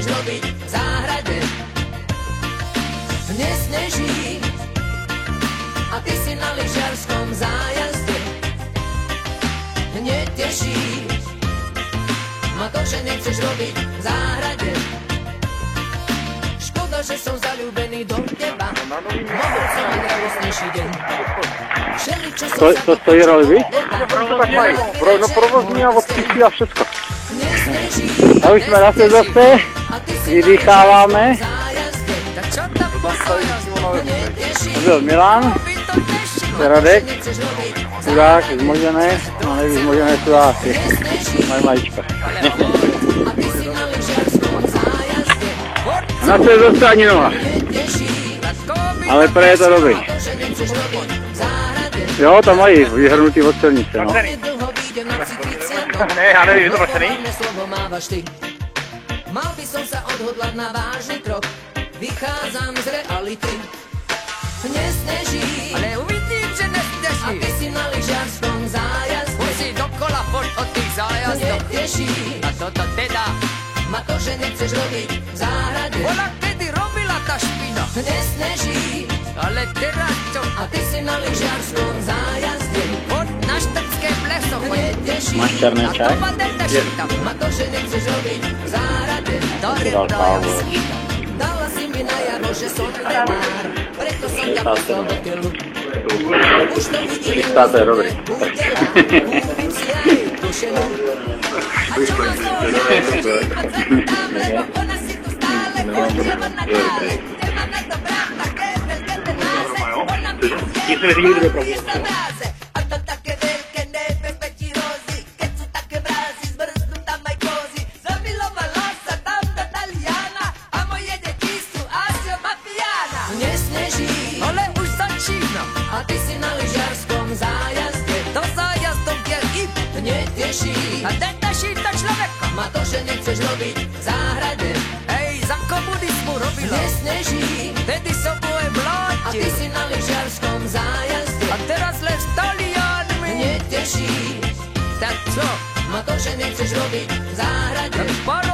robiť v záhrade. Nesneží a ty si na lyžiarskom zájazde. Neteší ma to, že nechceš robiť v záhrade. Škoda, že som zaľúbený do teba. Mohol som mať radostnejší deň. To stojí robiť? No provozní a odpisí a všetko. A už sme na zase, vydýcháváme. To byl Milan, Radek, chudák, zmožené, no nevyzmožené chudáky, mají majíčka. Na to je zase ani nula, ale pre je to dobrý. Jo, tam mají vyhrnutý od silnice, no. Ne, já nevím, je to placený? Mal by som sa odhodlať na vážny krok, vychádzam z reality. Nesneží, ale uvidím, že nesneží. A ty si na lyžiarskom zájazde. Musí dokola furt od tých zájazdov. Neteší a toto teda ma to, že nechceš robiť v záhrade. Bola kedy robila tá špina. Nesneží, ale teraz čo? A ty si na lyžiarskom zájazde. Furt na štrcké pleso. Neteší Máš černý čaj? ma to, že nechceš robiť v záhrade. Dala si mi najavo, že som temár, preto som ťa poslal do tylu. Už to vidím, to je dobrý. Kúpim si aj dušenu. A čo mám z toho záleží, podzerkám, lebo ona si tu stále chodí, ona kále. Kde mám na to brát, také veľké penáze, ona mi je sa bráze. A to také veľké nebezpečí rozy, keď sú také brázy, zbrznú tam aj kozy. Zamilovala sa tam do Taliana a moje deti sú asi mafiána. Nesneží, ale už začína. A ty si na lyžiarskom zájazde. Do zájazdov je ip. Neteší a neteší to človeka. Ma to, že nechceš robiť v záhrade. Hej, za komunizmu robila. Nesneží, vtedy som moje a mlátil. ty si na lyžiarskom zájazde. A teraz len s Talianmi. Neteší Tak čo? ma to, že nechceš robiť v záhrade. Pár